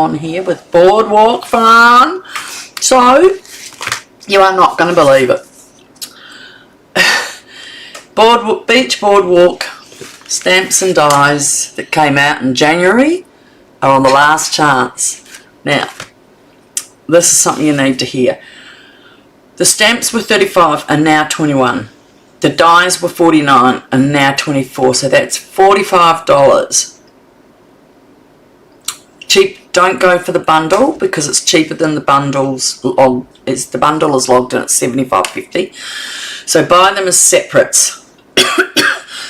on here with Boardwalk Fun. So, you are not going to believe it. Beach Boardwalk stamps and dies that came out in January are on the last chance. Now, this is something you need to hear. The stamps were 35 and now 21. The dies were 49 and now 24, so that's $45. Cheap. Don't go for the bundle because it's cheaper than the bundles. The bundle is logged in at $75.50. So buy them as separates.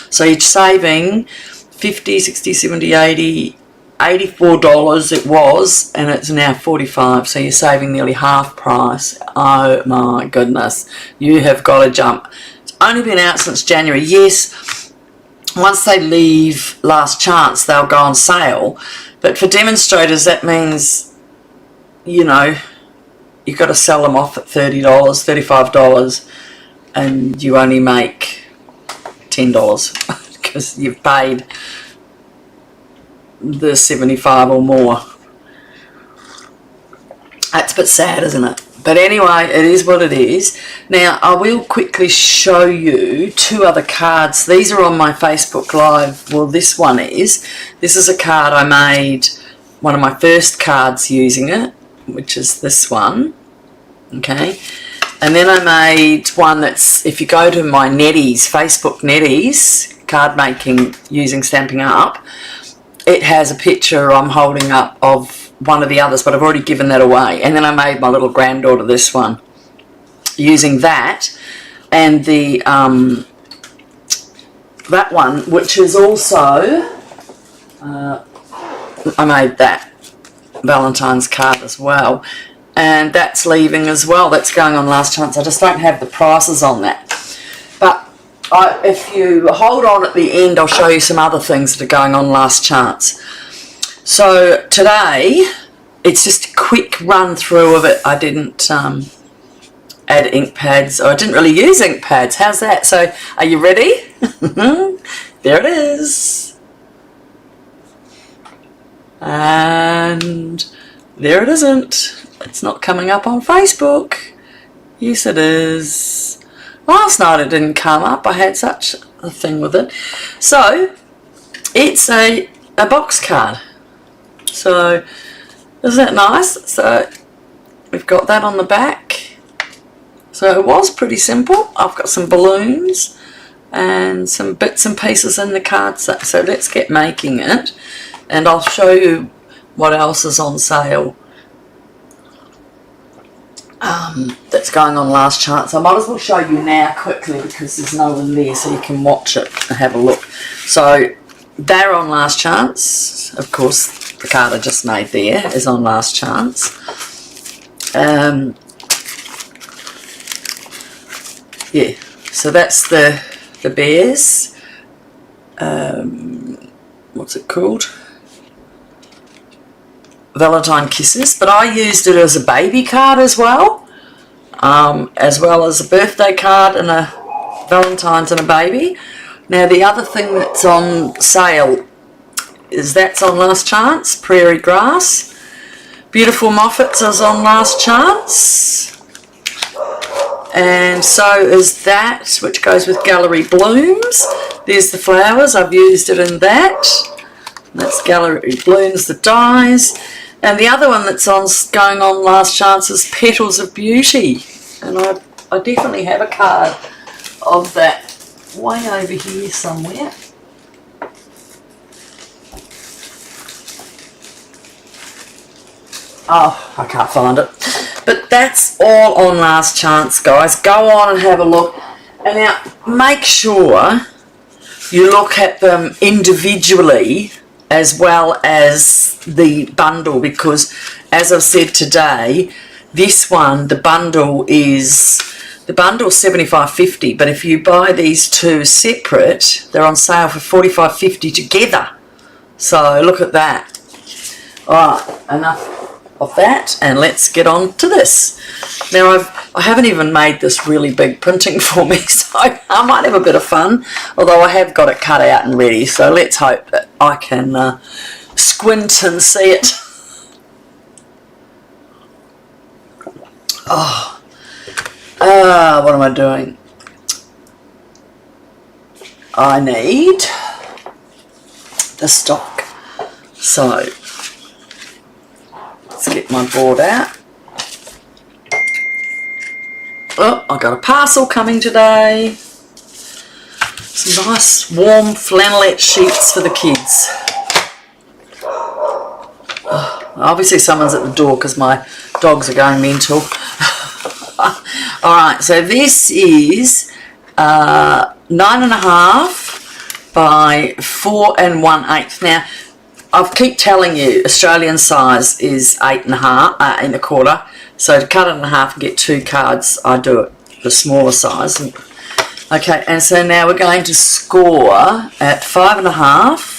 So you're saving $50, $60, $70, $80, $84 it was, and it's now $45. So you're saving nearly half price. Oh my goodness, you have got to jump. It's only been out since January. Yes, once they leave last chance, they'll go on sale. But for demonstrators, that means, you know, you've got to sell them off at $30, $35, and you only make $10 because you've paid the $75 or more. That's a bit sad, isn't it? But anyway, it is what it is. Now, I will quickly show you two other cards. These are on my Facebook Live. Well, this one is. This is a card I made, one of my first cards using it, which is this one. Okay. And then I made one that's, if you go to my Netties, Facebook Netties, card making using Stampin' Up, it has a picture I'm holding up of one of the others, but I've already given that away. And then I made my little granddaughter this one using that, and the that one, which is also I made that Valentine's card as well, and that's leaving as well. That's going on last chance. I just don't have the prices on that, but if you hold on at the end, I'll show you some other things that are going on last chance. So today, it's just a quick run through of it. I didn't add ink pads, or I didn't really use ink pads. How's that? So, are you ready? There it is. And there it isn't. It's not coming up on Facebook. Yes, it is. Last night it didn't come up. I had such a thing with it. So, it's a box card. So, isn't that nice? So, we've got that on the back. So, it was pretty simple. I've got some balloons and some bits and pieces in the card. So, let's get making it. And I'll show you what else is on sale. That's going on last chance. I might as well show you now quickly because there's no one there, so you can watch it and have a look. So, they're on last chance. Of course, the card I just made there is on last chance. Yeah, so that's the bears. What's it called? Valentine Kisses. But I used it as a baby card as well as a birthday card and a Valentine's and a baby. Now the other thing that's on sale is that's on last chance, Prairie Grass. Beautiful Moffats is on last chance. And so is that, which goes with Gallery Blooms. There's the flowers, I've used it in that. That's Gallery Blooms, the dies. And the other one that's going on last chance is Petals of Beauty. And I definitely have a card of that way over here somewhere. Oh, I can't find it. But that's all on last chance, guys. Go on and have a look. And now, make sure you look at them individually as well as the bundle, because as I've said today, this one, the bundle's $75.50, but if you buy these two separate, they're on sale for $45.50 together. So look at that. Alright, enough of that, and let's get on to this. Now I haven't even made this really big printing for me, so I might have a bit of fun, although I have got it cut out and ready, so let's hope that I can squint and see it. What am I doing? I need the stock. So let's get my board out. Oh, I got a parcel coming today. Some nice warm flannelette sheets for the kids. Obviously someone's at the door because my dogs are going mental. Alright, so this is 9.5 by 4 1/8. Now, I keep telling you Australian size is 8.5 1/4. So to cut it in half and get 2 cards, I do it the smaller size. Okay, and so now we're going to score at 5.5.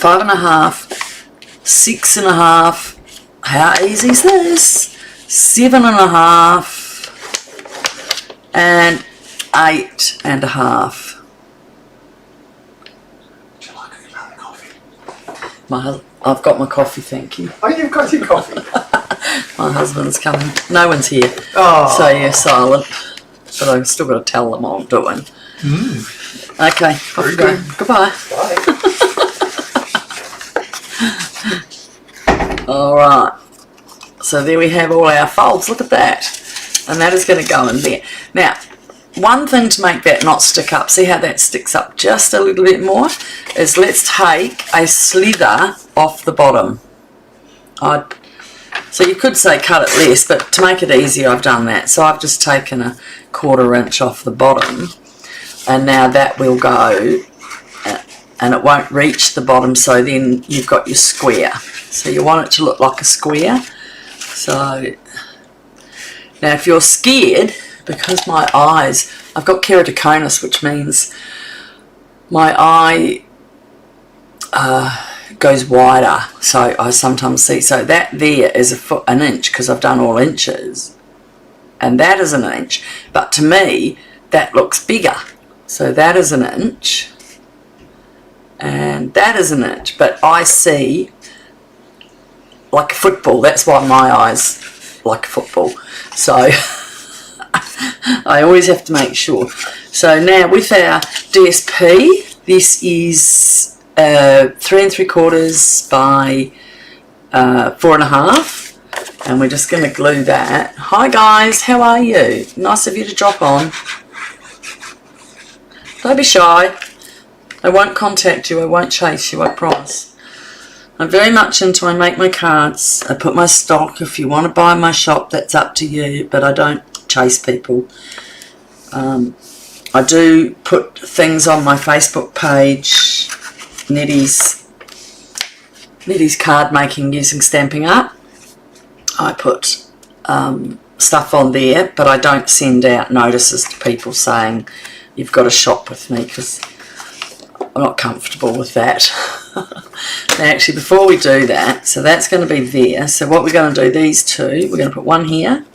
5.5, 6.5. How easy is this? 7.5 and 8.5. Would you like another coffee? I've got my coffee, thank you. Oh, you've got your coffee. My husband's coming. No one's here. Oh. So you're silent. But I've still got to tell them what I'm doing. Okay, off you go. Goodbye. Bye. Alright. So there we have all our folds. Look at that. And that is going to go in there. Now, one thing to make that not stick up, see how that sticks up just a little bit more, is let's take a slither off the bottom. So you could say cut it less, but to make it easier I've done that. So I've just taken a 1/4 inch off the bottom, and now that will go, and it won't reach the bottom, so then you've got your square. So you want it to look like a square. So now if you're scared, because my eyes, I've got keratoconus, which means my eye goes wider, so I sometimes see. So that there is an inch, because I've done all inches, and that is an inch, but to me that looks bigger. So that is an inch, and that is an inch, but I see like a football. That's why my eyes like a football. So I always have to make sure. So now with our DSP, this is 3 3/4 by 4 1/2, and we're just going to glue that. Hi guys, how are you? Nice of you to drop on. Don't be shy. I won't contact you, I won't chase you, I promise. I'm very much into, I make my cards, I put my stock. If you want to buy my shop, that's up to you, but I don't chase people. I do put things on my Facebook page, Nettie's card making using Stampin' Up. I put stuff on there, but I don't send out notices to people saying you've got to shop with me, because I'm not comfortable with that. Now actually, before we do that, so that's going to be there. So what we're going to do, these two, we're going to put one here.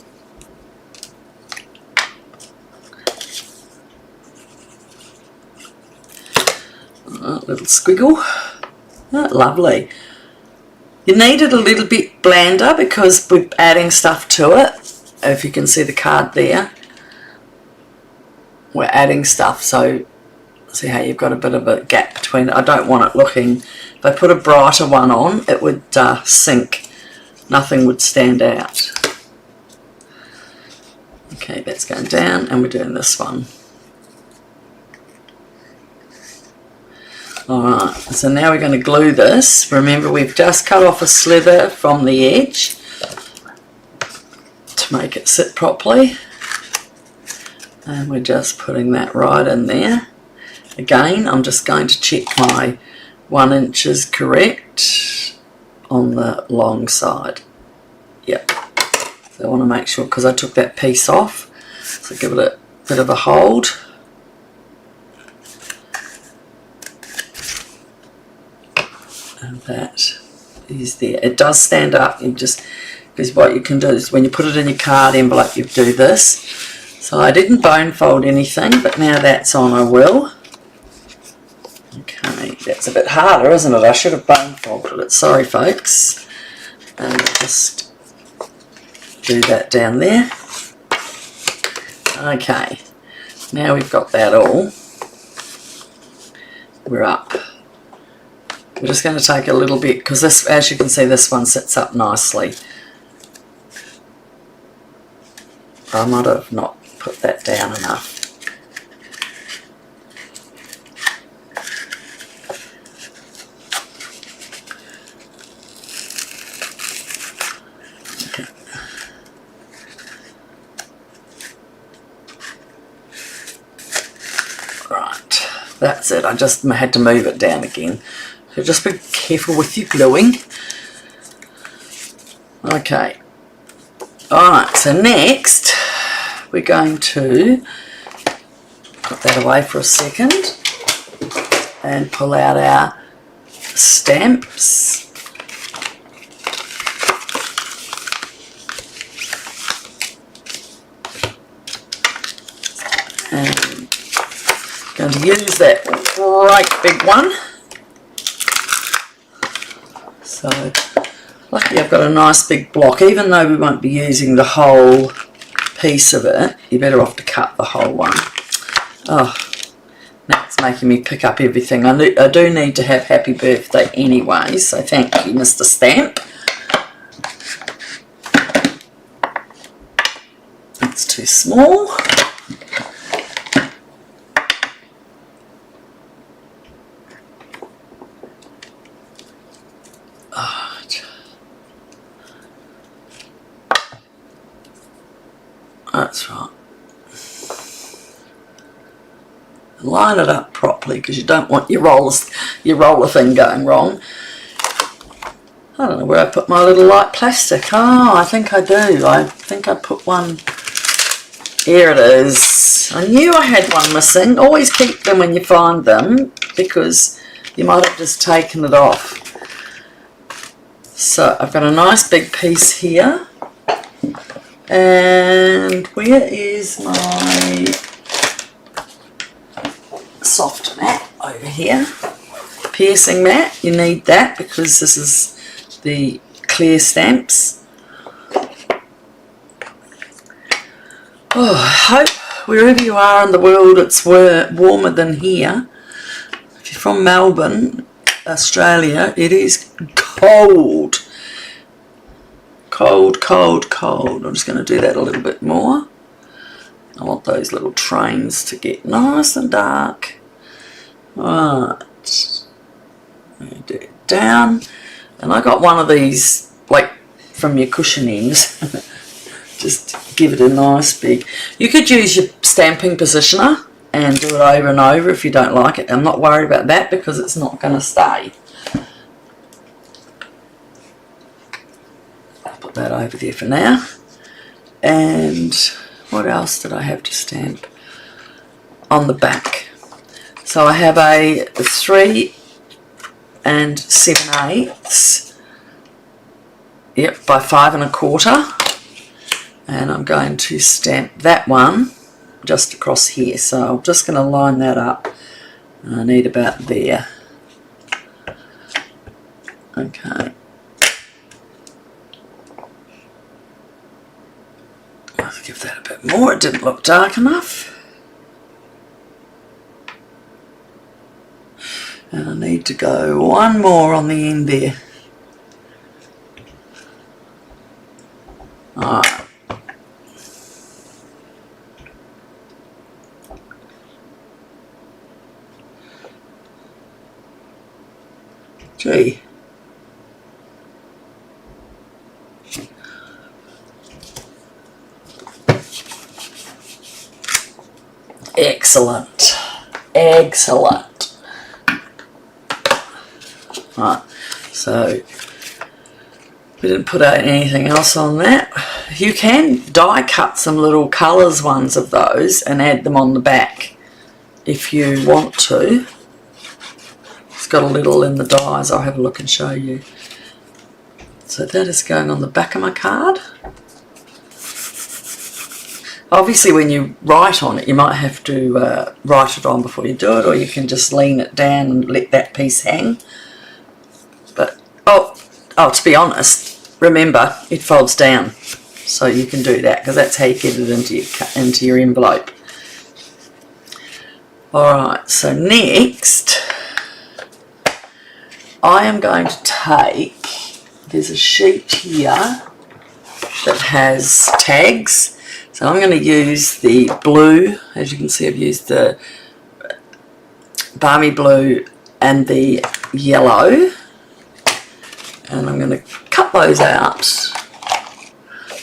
Little squiggle. Oh, lovely. You need it a little bit blander because we're adding stuff to it. If you can see the card there, we're adding stuff, so see how you've got a bit of a gap between it. I don't want it looking, if I put a brighter one on, it would sink. Nothing would stand out. Okay, that's going down, and we're doing this one. Alright, so now we're going to glue this. Remember, we've just cut off a slither from the edge to make it sit properly. And we're just putting that right in there. Again, I'm just going to check my 1 inch is correct on the long side. Yep. So I want to make sure, because I took that piece off, so give it a bit of a hold. And that is there. It does stand up. You just, because what you can do is when you put it in your card envelope, you do this. So I didn't bone fold anything, but now that's on, I will. Okay, that's a bit harder, isn't it? I should have bone folded it. Sorry, folks. And just do that down there. Okay. Now we've got that all. We're up. We're just going to take a little bit, because this, as you can see, this one sits up nicely. I might have not put that down enough. That's it, I just had to move it down again. So just be careful with your gluing. Okay. Alright, so next we're going to put that away for a second and pull out our stamps. And going to use that right big one. So lucky I've got a nice big block. Even though we won't be using the whole piece of it, you're better off to cut the whole one. Oh, now it's making me pick up everything. I do need to have happy birthday anyway, so thank you, Mr. Stamp. It's too small. That's right. Line it up properly because you don't want your roller thing going wrong. I don't know where I put my little light plastic. Oh, I think I do. I think I put one. Here it is. I knew I had one missing. Always keep them when you find them because you might have just taken it off. So I've got a nice big piece here. And where is my soft mat? Over here. Piercing mat, you need that because this is the clear stamps. Oh, I hope wherever you are in the world it's warmer than here. If you're from Melbourne, Australia, it is cold. Cold, cold, cold. I'm just going to do that a little bit more. I want those little trains to get nice and dark. Right. Do it down. And I got one of these, like, from your cushion ends. Just give it a nice big... You could use your stamping positioner and do it over and over if you don't like it. I'm not worried about that because it's not going to stay. Put that over there for now. And what else did I have to stamp on the back? So I have a 3 7/8, yep, by 5 1/4, and I'm going to stamp that one just across here. So I'm just going to line that up. I need about there. Okay. Let's give that a bit more. It didn't look dark enough. And I need to go one more on the end there. Alright. Gee. Excellent. Excellent. Right, so we didn't put out anything else on that. You can die cut some little colours ones of those and add them on the back if you want to. It's got a little in the dies. I'll have a look and show you. So that is going on the back of my card. Obviously when you write on it, you might have to write it on before you do it, or you can just lean it down and let that piece hang. But, oh, to be honest, remember, it folds down. So you can do that, because that's how you get it into your envelope. Alright, so next, I am going to take, there's a sheet here that has tags. So I'm going to use the blue, as you can see I've used the balmy blue and the yellow, and I'm going to cut those out.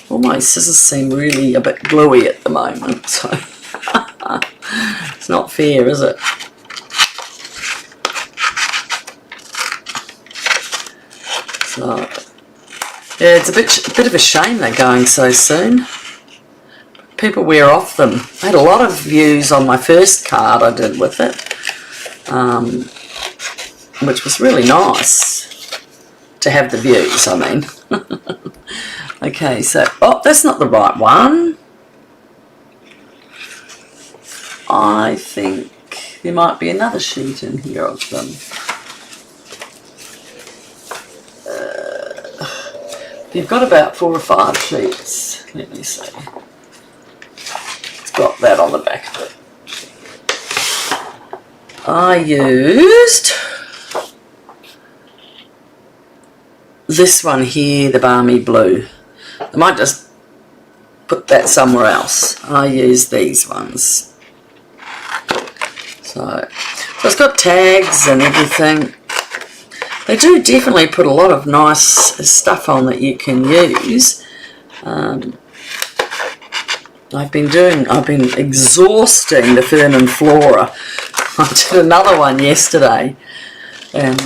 All my scissors seem really a bit gluey at the moment, so it's not fair, is it? So yeah, it's a bit of a shame they're going so soon. People wear off them. I had a lot of views on my first card I did with it, which was really nice to have the views, I mean. Okay, so, oh, that's not the right one. I think there might be another sheet in here of them. You've got about 4 or 5 sheets. Let me see. Got that on the back of it. I used this one here, the balmy blue. I might just put that somewhere else. I use these ones. So it's got tags and everything. They do definitely put a lot of nice stuff on that you can use. I've been exhausting the fern and flora. I did another one yesterday, and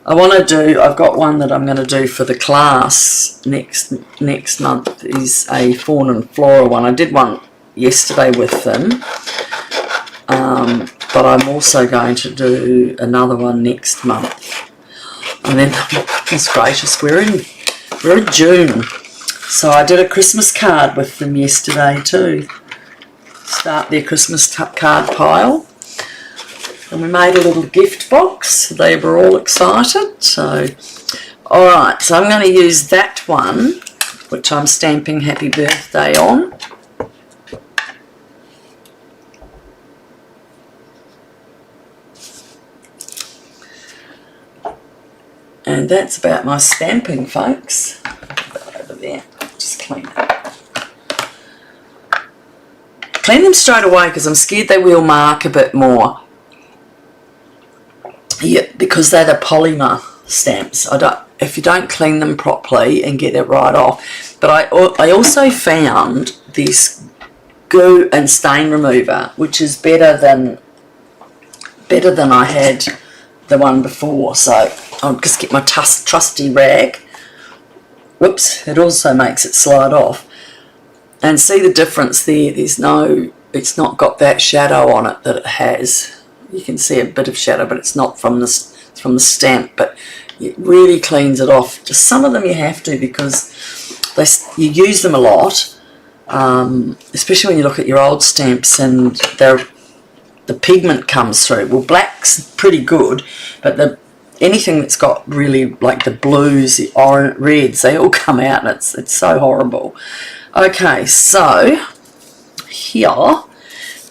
I've got one that I'm going to do for the class next month. Is a fawn and flora one. I did one yesterday with them, but I'm also going to do another one next month. And then, goodness gracious, we're in June. So I did a Christmas card with them yesterday too. Start their Christmas card pile. And we made a little gift box. They were all excited. So, alright, so I'm going to use that one, which I'm stamping Happy Birthday on. And that's about my stamping, folks. Over there. Just clean it. Clean them straight away because I'm scared they will mark a bit more. Yeah, because they're the polymer stamps. If you don't clean them properly and get it right off. But I also found this glue and stain remover, which is better than I had the one before. So I'll just get my trusty rag. Whoops, it also makes it slide off. And see the difference there, it's not got that shadow on it that it has. You can see a bit of shadow, but it's not from the stamp, but it really cleans it off. Just some of them you have to because you use them a lot, especially when you look at your old stamps and the pigment comes through. Well, black's pretty good, but anything that's got really like the blues, the orange, reds, they all come out and it's so horrible. Okay, so here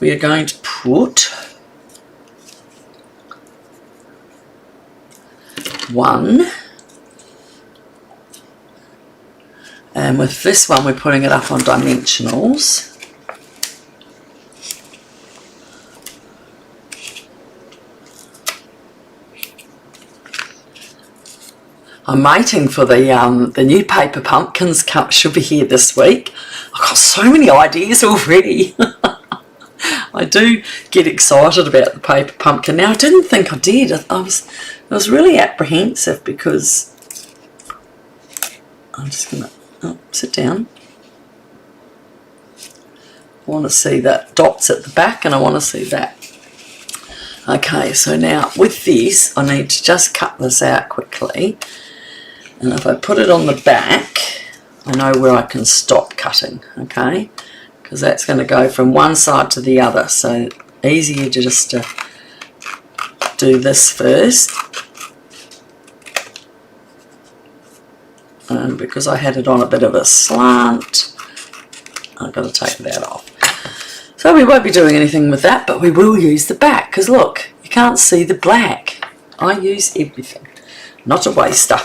we are going to put one, and with this one we're putting it up on dimensionals. I'm waiting for the new paper pumpkins should be here this week. I've got so many ideas already. I do get excited about the paper pumpkin. Now I didn't think I did. I was really apprehensive because I'm just gonna sit down. I want to see that dots at the back and I want to see that. Okay, so now with this I need to just cut this out quickly. And if I put it on the back, I know where I can stop cutting, okay? because that's going to go from one side to the other. So easier to just do this first. And because I had it on a bit of a slant, I've got to take that off. So we won't be doing anything with that, but we will use the back, because look, you can't see the black. I use everything, not a waster.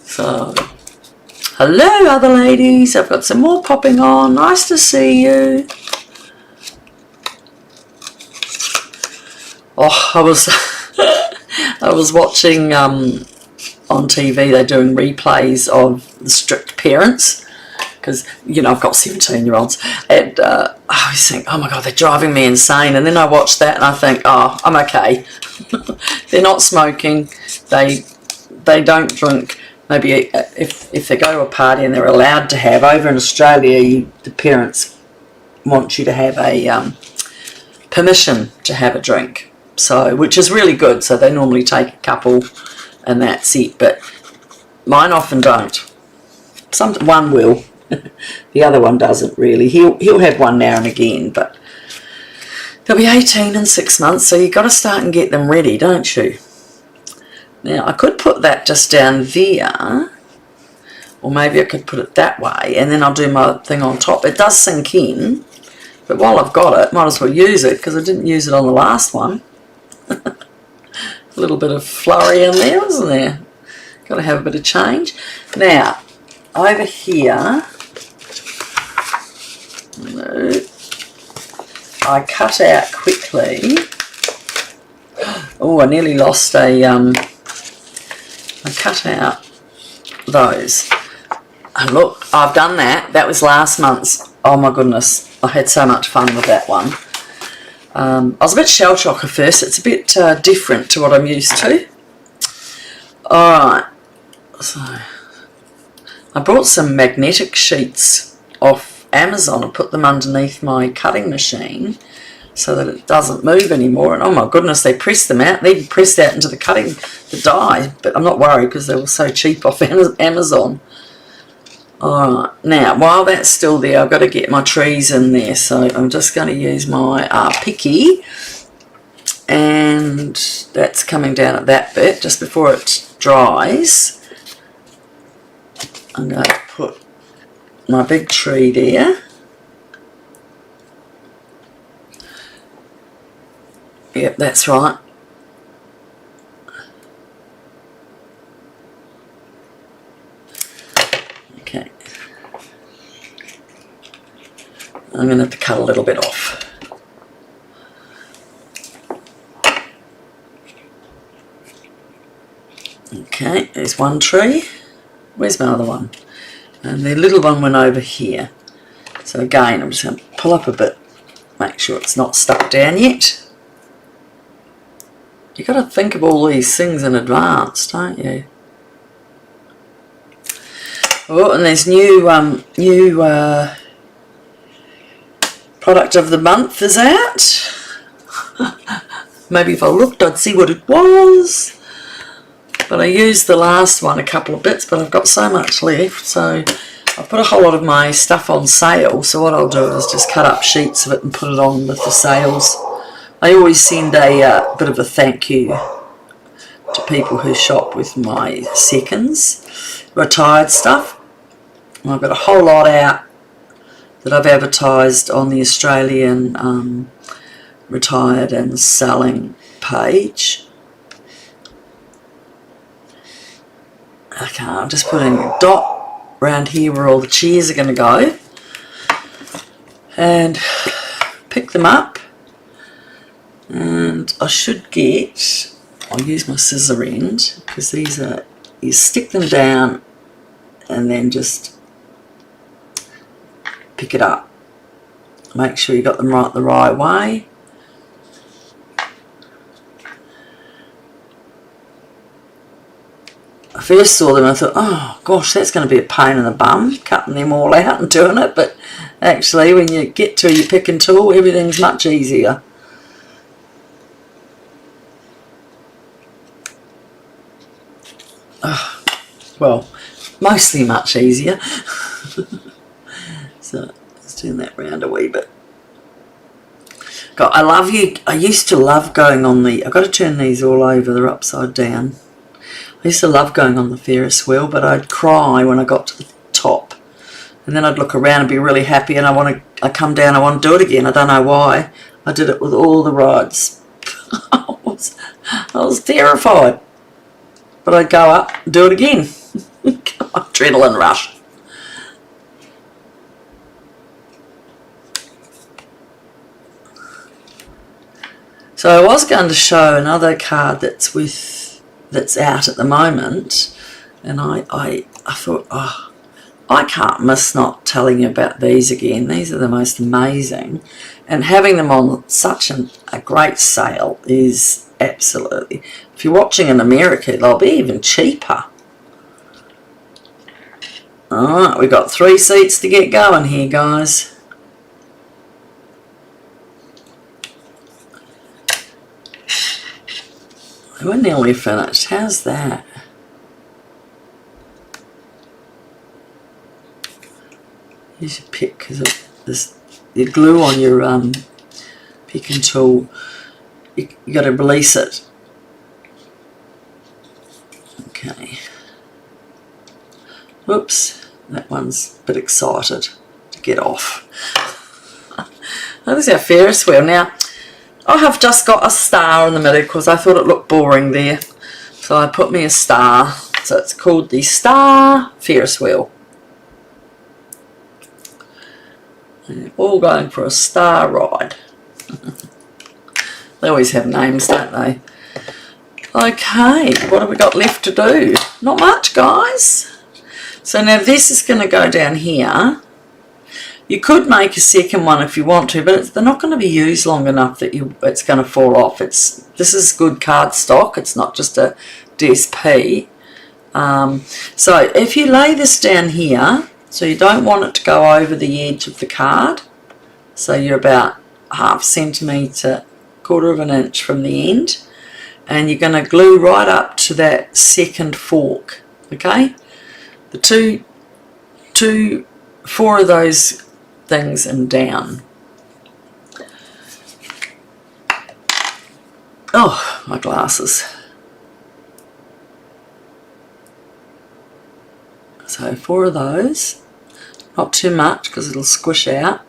So, hello other ladies, I've got some more popping on, nice to see you. Oh, I was watching on TV, they're doing replays of the strict parents, because, you know, I've got 17-year-olds, and I always think, oh my God, they're driving me insane. And then I watch that and I think, oh, I'm okay. They're not smoking, they don't drink. Maybe if they go to a party and they're allowed to have, over in Australia, the parents want you to have a permission to have a drink, so, which is really good. So they normally take a couple and that's it, but mine often don't. One will. The other one doesn't really. He'll have one now and again, but they'll be 18 in 6 months, so you've got to start and get them ready, don't you? Now, I could put that just down there, or maybe I could put it that way, and then I'll do my thing on top. It does sink in, but while I've got it, might as well use it, because I didn't use it on the last one. A little bit of flurry in there, isn't there? Got to have a bit of change. Now, over here, I cut out quickly. Oh, I nearly lost a, I cut out those. And look, I've done that. That was last month's. Oh my goodness, I had so much fun with that one. I was a bit shell shocked at first. It's a bit different to what I'm used to. Alright, so I brought some magnetic sheets off Amazon and put them underneath my cutting machine so that it doesn't move anymore. And oh my goodness, they pressed them out. They pressed out into the die, but I'm not worried because they were so cheap off Amazon. Alright, now while that's still there, I've got to get my trees in there, so I'm just going to use my picky, and that's coming down at that bit just before it dries. I'm going to put my big tree there. Yep, that's right. Okay. I'm going to have to cut a little bit off. Okay, there's one tree. Where's my other one? And the little one went over here. So again, I'm just going to pull up a bit, make sure it's not stuck down yet. You've got to think of all these things in advance, don't you? Oh, and there's new product of the month is out. Maybe if I looked, I'd see what it was. But I used the last one a couple of bits, but I've got so much left, so I've put a whole lot of my stuff on sale. So what I'll do is just cut up sheets of it and put it on with the sales. I always send a bit of a thank you to people who shop with my seconds, retired stuff. And I've got a whole lot out that I've advertised on the Australian retired and selling page. Okay, I'm just putting a dot around here where all the chairs are going to go, and pick them up, and I should get, I'll use my scissor end, because these are, you stick them down and then just pick it up. Make sure you got them right the right way. I first saw them and I thought, oh gosh, that's going to be a pain in the bum, cutting them all out and doing it, but actually when you get to your picking tool, everything's much easier. Well, mostly much easier. So let's turn that round a wee bit. God, I used to love going on the, I've got to turn these all over, they're upside down. I used to love going on the Ferris wheel, but I'd cry when I got to the top. And then I'd look around and be really happy, and I come down, I want to do it again. I don't know why. I did it with all the rides. I was terrified. But I'd go up and do it again. Adrenaline rush. So I was going to show another card that's out at the moment, and I thought, oh, I can't miss not telling you about these again. These are the most amazing, and having them on such a great sale is absolutely, if you're watching in America, they'll be even cheaper. Alright, we've got 3 seats to get going here, guys. We're nearly finished. How's that? You should pick, because the glue on your picking tool, you got to release it. Okay. Whoops, that one's a bit excited to get off. This is our Ferris wheel. Now, I have just got a star in the middle because I thought it looked boring there. So I put me a star. So it's called the Star Ferris wheel. And all going for a star ride. They always have names, don't they? Okay, what have we got left to do? Not much, guys. So now this is going to go down here. You could make a second one if you want to, but they're not going to be used long enough that it's going to fall off. This is good cardstock. It's not just a DSP. So if you lay this down here, so you don't want it to go over the edge of the card. So you're about 1/2 centimetre, 1/4 of an inch from the end. And you're going to glue right up to that second fork, okay? The 4 of those things and down. Oh, my glasses. So 4 of those, not too much because it'll squish out.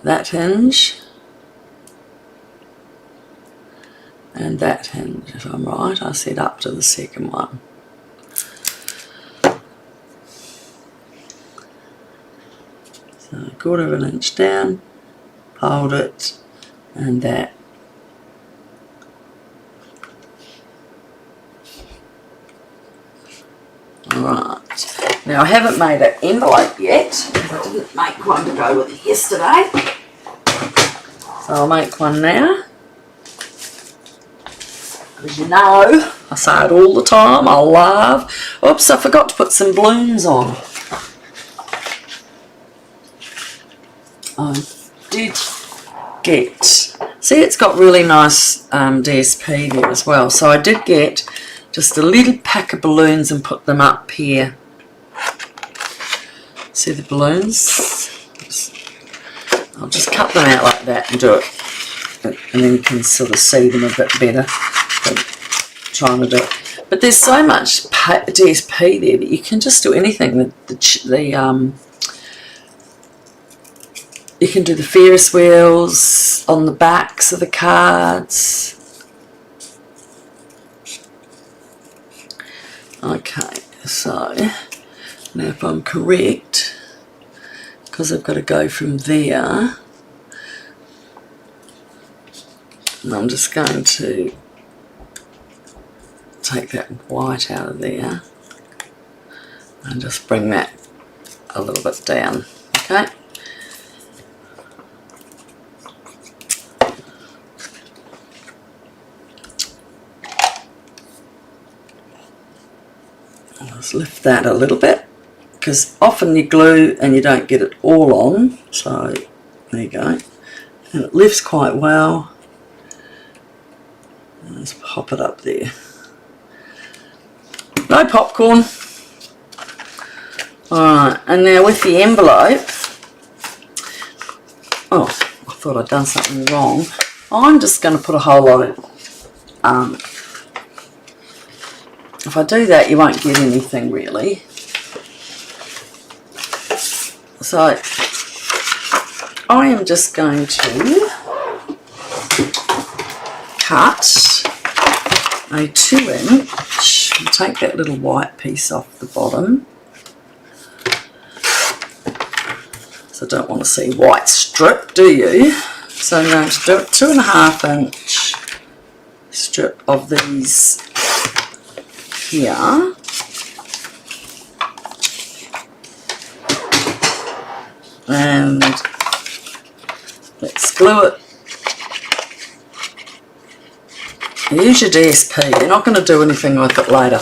That hinge. And that hinge, if I'm right, I said up to the second one. So 1/4 of an inch down, hold it, and that. Alright, now I haven't made an envelope yet, because I didn't make one to go with it yesterday. So I'll make one now. As you know, I say it all the time, I love... Oops, I forgot to put some balloons on. I did get... See, it's got really nice DSP there as well. So I did get just a little pack of balloons and put them up here. See the balloons? I'll just cut them out like that and do it. And then you can sort of see them a bit better. Trying to do it, but there's so much DSP there that you can just do anything. You can do the Ferris wheels on the backs of the cards. Okay, so now if I'm correct, because I've got to go from there, and I'm just going to take that white out of there and just bring that a little bit down, okay? Let's lift that a little bit, because often you glue and you don't get it all on, so there you go. And it lifts quite well. Let's pop it up there. No popcorn. Alright, and now with the envelope, oh, I thought I'd done something wrong. I'm just going to put a whole lot of, if I do that you won't get anything really. So I am just going to cut a 2-inch, take that little white piece off the bottom. So I don't want to see white strip, do you? So I'm going to do a 2.5-inch strip of these here. And let's glue it. Use your DSP. You're not going to do anything with it later.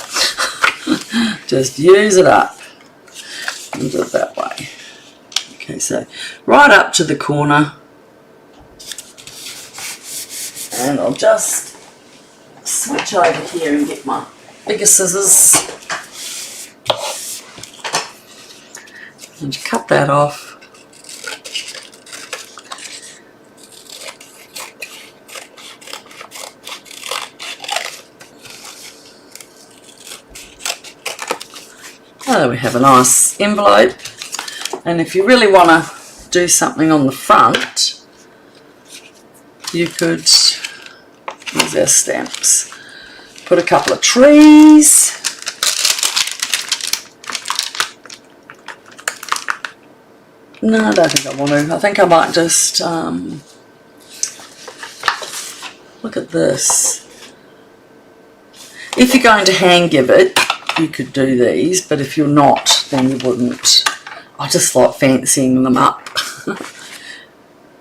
Just use it up and do it that way. Okay, so right up to the corner, and I'll just switch over here and get my bigger scissors and cut that off. So we have a nice envelope, and if you really want to do something on the front, you could use our stamps. Put a couple of trees. No, I don't think I want to. I think I might just look at this. If you're going to hand give it, you could do these, but if you're not, then you wouldn't. I just like fancying them up.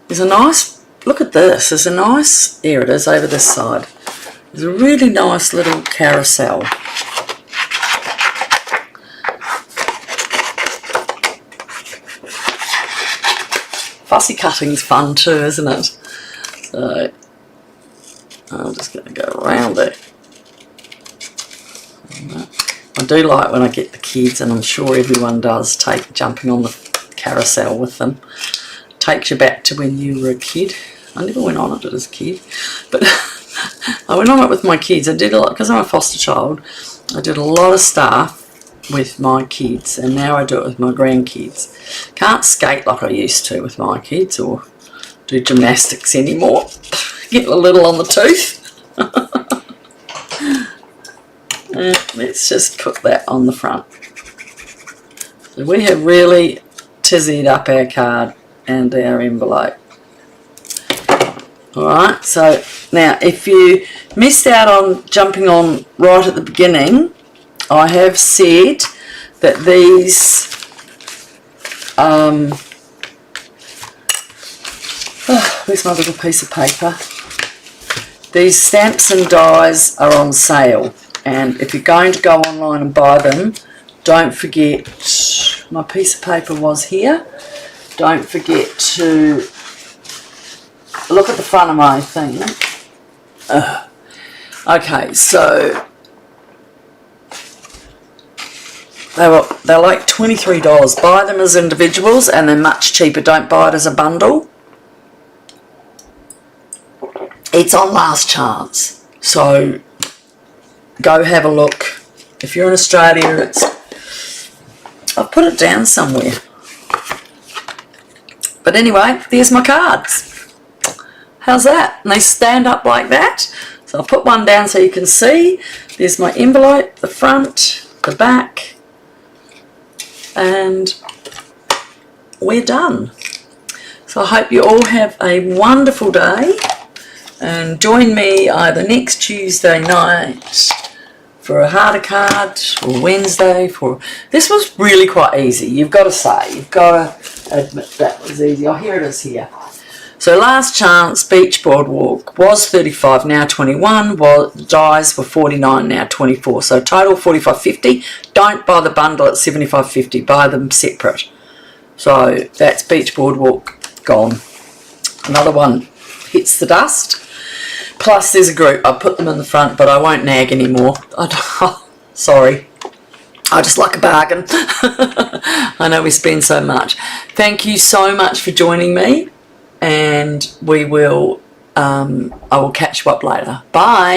There's a nice, look at this, there's a nice, here it is over this side. There's a really nice little carousel. Fussy cutting's fun too, isn't it? So, I'm just going to go around it. I do like when I get the kids, and I'm sure everyone does, jumping on the carousel with them. Takes you back to when you were a kid. I never went on it as a kid, but I went on it with my kids. I did a lot, because I'm a foster child, I did a lot of stuff with my kids, and now I do it with my grandkids. Can't skate like I used to with my kids, or do gymnastics anymore. Get a little on the tooth. Let's just put that on the front. So we have really tizzied up our card and our envelope. Alright, so now if you missed out on jumping on right at the beginning, I have said that these where's my little piece of paper? These stamps and dies are on sale. And if you're going to go online and buy them, don't forget, my piece of paper was here, don't forget to look at the front of my thing. Okay, so they're like $23. Buy them as individuals and they're much cheaper. Don't buy it as a bundle. It's on last chance. So go have a look. If you're in Australia, I've put it down somewhere. But anyway, there's my cards. How's that? And they stand up like that. So I'll put one down so you can see. There's my envelope, the front, the back, and we're done. So I hope you all have a wonderful day, and join me either next Tuesday night for a harder card, or Wednesday for... This was really quite easy, you've got to say. You've got to admit that was easy. Oh, here it is here. So last chance, Beach Boardwalk was 35, now 21. Dies were 49, now 24. So total 45.50. Don't buy the bundle at 75.50. Buy them separate. So that's Beach Boardwalk gone. Another one hits the dust. Plus there's a group. I put them in the front, but I won't nag anymore. Sorry. I just like a bargain. I know we spend so much. Thank you so much for joining me, and we will I will catch you up later. Bye.